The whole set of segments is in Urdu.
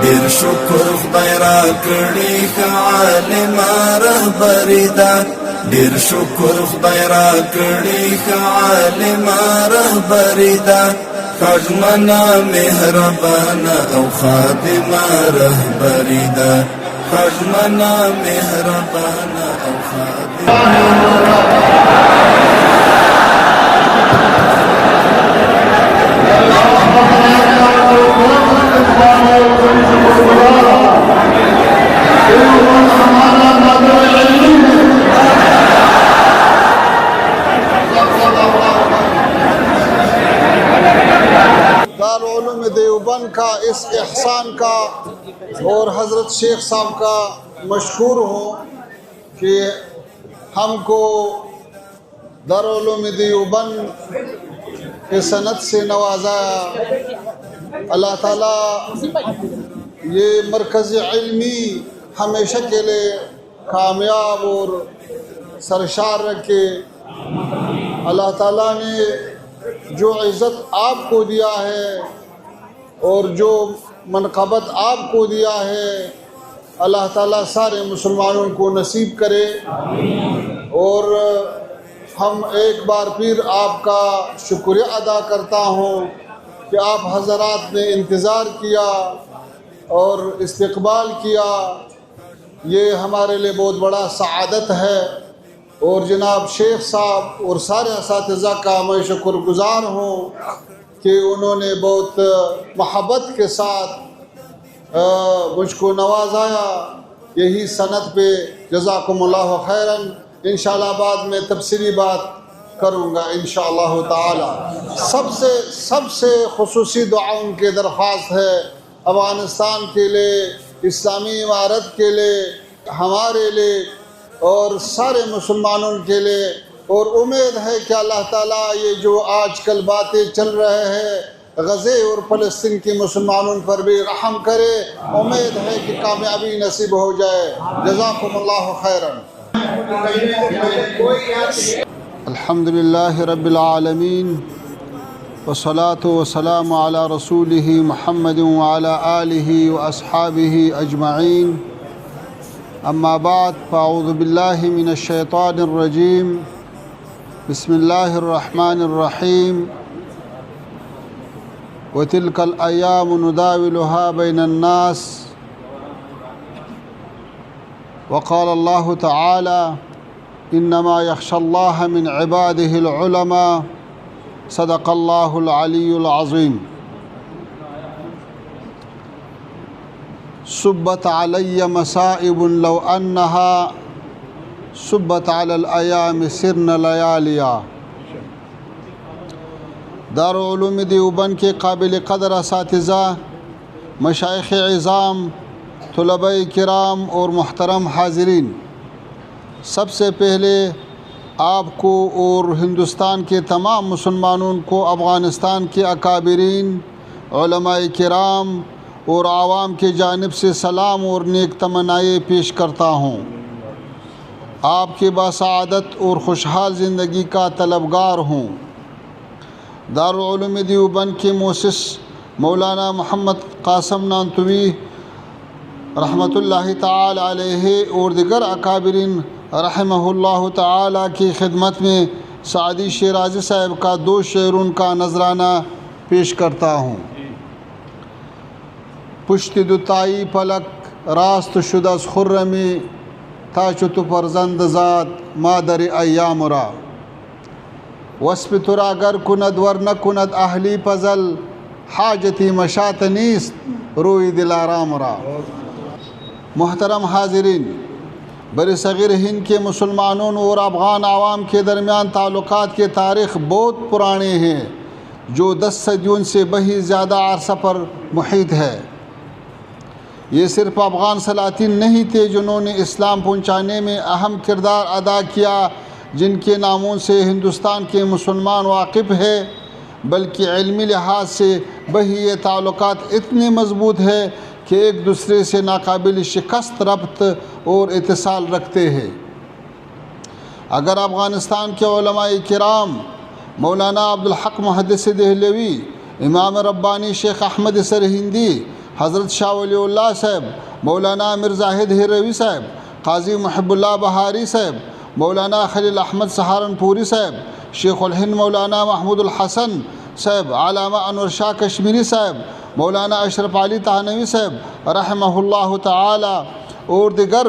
ډیر شکر خدای را کړی ښه عالمه رهبري ده ډیر شکر خدای را کړی ښه عالمه رهبري ده خدمنا مهربانه او خادمه رهبري ده خدمنا مهربانه او خادمه دارالعلوم دیوبند کا اس احسان کا اور حضرت شیخ صاحب کا مشکور ہوں کہ ہم کو دارالعلوم دیوبند کے سند سے نوازا اللہ تعالیٰ یہ مرکز علمی ہمیشہ کے لیے کامیاب اور سرشار رکھے اللہ تعالیٰ نے جو عزت آپ کو دیا ہے اور جو منقبت آپ کو دیا ہے اللہ تعالیٰ سارے مسلمانوں کو نصیب کرے اور ہم ایک بار پھر آپ کا شکریہ ادا کرتا ہوں کہ آپ حضرات نے انتظار کیا اور استقبال کیا یہ ہمارے لیے بہت بڑا سعادت ہے اور جناب شیخ صاحب اور سارے اساتذہ کا میں شکر گزار ہوں کہ انہوں نے بہت محبت کے ساتھ مجھ کو نوازایا یہی سند پہ جزاکم اللہ خیراً انشاءاللہ بعد میں تفصیلی بات کروں گا انشاءاللہ تعالی سب سے خصوصی دعاؤں کے درخواست ہے افغانستان کے لیے اسلامی عمارت کے لیے ہمارے لیے اور سارے مسلمانوں کے لیے اور امید ہے کہ اللہ تعالیٰ یہ جو آج کل باتیں چل رہے ہیں غزے اور فلسطین کے مسلمانوں پر بھی رحم کرے امید ہے کہ کامیابی نصیب ہو جائے جزاکم اللہ خیراً الحمدللہ رب العالمین والصلاة والسلام علی رسولہ محمد وعلی آلہ واصحابہ اجمعین اما بعد فاعوذ باللہ من الشیطان الرجیم بسم اللہ الرحمن الرحیم وتلک الایام نداولها بین الناس وقال اللہ تعالی انما یخشى اللہ من عباده العلماء صدق اللہ العلی العظیم صبت علی مصائب لو انہا صبت علی الایام سرن لیالیا دارالعلوم دیوبند کے قابل قدر اساتذہ مشائخ عظام طلباء کرام اور محترم حاضرین سب سے پہلے آپ کو اور ہندوستان کے تمام مسلمانوں کو افغانستان کے اکابرین علماء کرام اور عوام کی جانب سے سلام اور نیک تمنائیں پیش کرتا ہوں آپ کی باسعادت اور خوشحال زندگی کا طلبگار ہوں دارالعلوم دیوبند کے مؤسس مولانا محمد قاسم نانتوی رحمۃ اللہ تعالی علیہ اور دیگر اکابرین رحمہ اللہ تعالی کی خدمت میں سعدی شیرازی صاحب کا 2 شعروں کا نذرانہ پیش کرتا ہوں پشت دوتائی پلک راست شد از خرمی تا چو تو فرزند زاد مادر ایام را وصف ترا گر کند ور نکند اهلی پزل حاجتی مشات نیست روی دلارام را محترم حاضرین برصغیر ہند کے مسلمانوں اور افغان عوام کے درمیان تعلقات کے تاریخ بہت پرانے ہیں جو 10 صدیوں سے بہت زیادہ عرصہ پر محیط ہے یہ صرف افغان سلاطین نہیں تھے جنہوں نے اسلام پہنچانے میں اہم کردار ادا کیا جن کے ناموں سے ہندوستان کے مسلمان واقف ہے بلکہ علمی لحاظ سے یہ تعلقات اتنے مضبوط ہے کہ ایک دوسرے سے ناقابل شکست ربط اور اتصال رکھتے ہیں اگر افغانستان کے علماء کرام مولانا عبدالحق محدث دہلوی امام ربانی شیخ احمد سرہندی حضرت شاہ ولی اللہ صاحب، مولانا امیر زاہد ہیروی صاحب، قاضی محب اللہ بہاری صاحب، مولانا خلیل احمد سہارنپوری صاحب، شیخ الہند مولانا محمود الحسن صاحب، علامہ انور شاہ کشمیری صاحب، مولانا اشرف علی تھانوی صاحب رحمہ اللہ تعالی، اور دیگر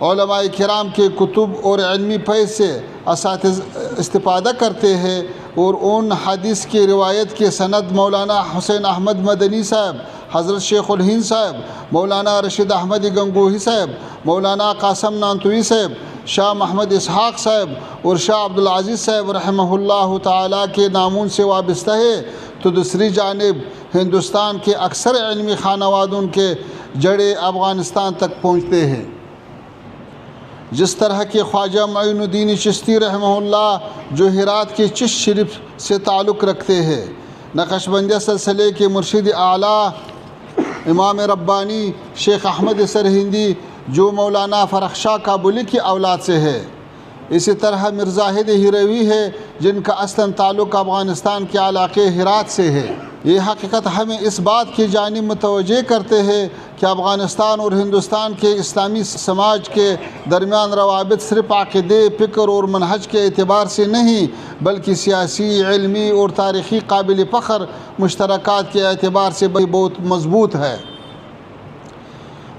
علماء کرام کے کتب اور علمی فیض سے اساتذہ استفادہ کرتے ہیں، اور ان حدیث کی روایت کے سند مولانا حسین احمد مدنی صاحب، حضرت شیخ الہند صاحب، مولانا رشید احمد گنگوہی صاحب، مولانا قاسم نانتوی صاحب، شاہ محمد اسحاق صاحب اور شاہ عبدالعزیز صاحب رحمہ اللہ تعالیٰ کے نامون سے وابستہ ہے، تو دوسری جانب ہندوستان کے اکثر علمی خانوادوں کے جڑے افغانستان تک پہنچتے ہیں۔ جس طرح کہ خواجہ معین الدین چشتی رحمہ اللہ جو ہرات کے چشت شریف سے تعلق رکھتے ہیں، نقش بندیہ سلسلے کے مرشد اعلیٰ امام ربانی شیخ احمد سرہندی جو مولانا فرخ شاہ کابلی کی اولاد سے ہے، اسی طرح مرزاہد ہیروی ہے جن کا اصلاً تعلق افغانستان کے علاقے ہرات سے ہے۔ یہ حقیقت ہمیں اس بات کی جانب متوجہ کرتے ہیں کہ افغانستان اور ہندوستان کے اسلامی سماج کے درمیان روابط صرف عقیدے، فکر اور منہج کے اعتبار سے نہیں بلکہ سیاسی، علمی اور تاریخی قابل فخر مشترکات کے اعتبار سے بہت مضبوط ہے۔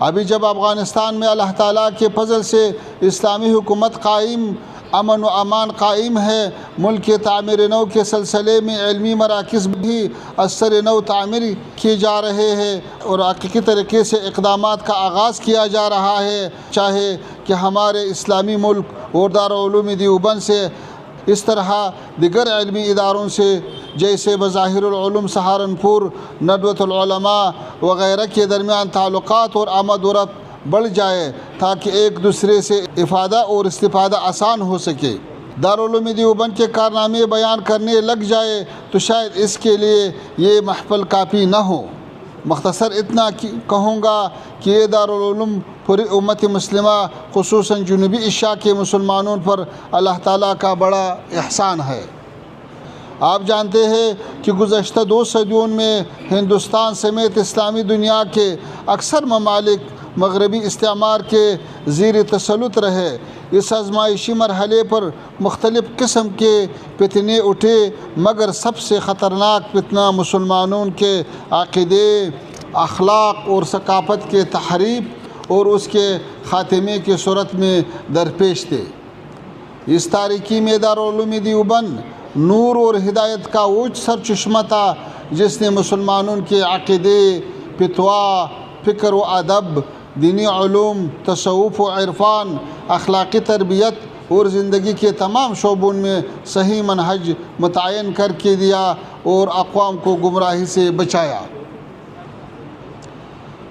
ابھی جب افغانستان میں اللہ تعالیٰ کے فضل سے اسلامی حکومت قائم، امن و امان قائم ہے، ملک کے تعمیر نو کے سلسلے میں علمی مراکز بھی اثر نو تعمیر کیے جا رہے ہیں اور حقیقی طریقے سے اقدامات کا آغاز کیا جا رہا ہے، چاہے کہ ہمارے اسلامی ملک اور دارالعلوم دیوبند سے اس طرح دیگر علمی اداروں سے جیسے بظاہر العلوم سہارنپور، ندوۃ العلماء وغیرہ کے درمیان تعلقات اور آمد و رفت بڑھ جائے تاکہ ایک دوسرے سے افادہ اور استفادہ آسان ہو سکے۔ دارالعلوم دیوبند کے کارنامے بیان کرنے لگ جائے تو شاید اس کے لیے یہ محفل کافی نہ ہو۔ مختصر اتنا کہوں گا کہ یہ دارالعلوم پوری امت مسلمہ خصوصاً جنوبی ایشیا کے مسلمانوں پر اللہ تعالیٰ کا بڑا احسان ہے۔ آپ جانتے ہیں کہ گزشتہ 2 صدیوں میں ہندوستان سمیت اسلامی دنیا کے اکثر ممالک مغربی استعمار کے زیر تسلط رہے۔ اس آزمائشی مرحلے پر مختلف قسم کے فتنے اٹھے، مگر سب سے خطرناک فتنہ مسلمانوں کے عقیدے، اخلاق اور ثقافت کے تحریف اور اس کے خاتمے کی صورت میں درپیش تھے۔ اس تاریکی میں دارالعلوم دیوبند نور اور ہدایت کا اوج سر چشمہ تھا جس نے مسلمانوں کے عقیدے، فتوا، فکر و ادب، دینی علوم، تصوف و عرفان، اخلاقی تربیت اور زندگی کے تمام شعبوں میں صحیح منہج متعین کر کے دیا اور اقوام کو گمراہی سے بچایا۔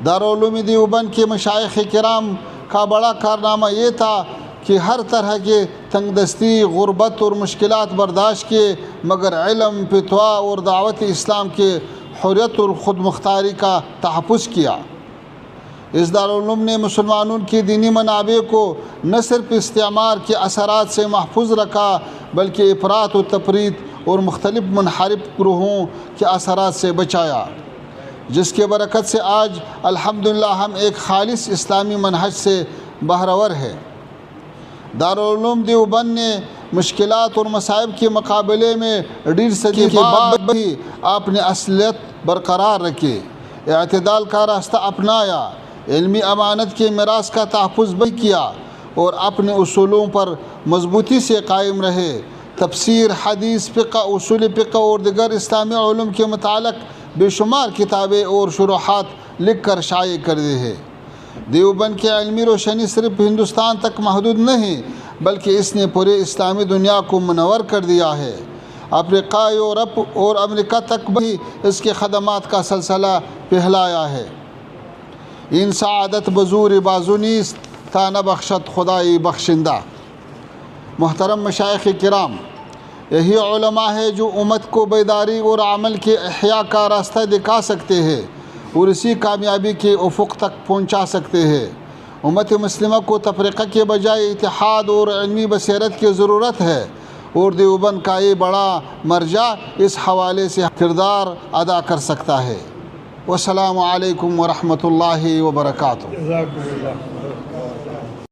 دارالعلوم دیوبند کے مشائخ کرام کا بڑا کارنامہ یہ تھا کہ ہر طرح کے تنگ دستی، غربت اور مشکلات برداشت کیے، مگر علم، فتوا اور دعوت اسلام کے حریت اور خود مختاری کا تحفظ کیا۔ اس دارالعلوم نے مسلمانوں کی دینی منابع کو نہ صرف استعمار کے اثرات سے محفوظ رکھا بلکہ افراط و تفریط اور مختلف منحرف گروہوں کے اثرات سے بچایا، جس کے برکت سے آج الحمدللہ ہم ایک خالص اسلامی منہج سے بہرور ہیں۔ دارالعلوم دیوبند نے مشکلات اور مصائب کے مقابلے میں 1.5 صدی کے بعد بھی اپنی اصلیت برقرار رکھی، اعتدال کا راستہ اپنایا، علمی امانت کے میراث کا تحفظ بھی کیا اور اپنے اصولوں پر مضبوطی سے قائم رہے۔ تفسیر، حدیث، فقہ، اصول فقہ اور دیگر اسلامی علوم کے متعلق بے شمار کتابیں اور شروحات لکھ کر شائع کر دی ہے۔ دیوبند کی علمی روشنی صرف ہندوستان تک محدود نہیں بلکہ اس نے پورے اسلامی دنیا کو منور کر دیا ہے۔ افریقہ، یورپ اور امریکہ تک بھی اس کے خدمات کا سلسلہ پھیلایا ہے۔ ان سعادت بزور بازو نیست تا نبخشد خدائی بخشندہ۔ محترم مشائخ کرام، یہی علماء ہے جو امت کو بیداری اور عمل کے احیاء کا راستہ دکھا سکتے ہیں اور اسی کامیابی کے افق تک پہنچا سکتے ہیں۔ امت مسلمہ کو تفریقہ کے بجائے اتحاد اور علمی بصیرت کی ضرورت ہے اور دیوبند کا یہ بڑا مرجع اس حوالے سے کردار ادا کر سکتا ہے۔ والسلام علیکم ورحمۃ اللہ وبرکاتہ. جزاکم اللہ.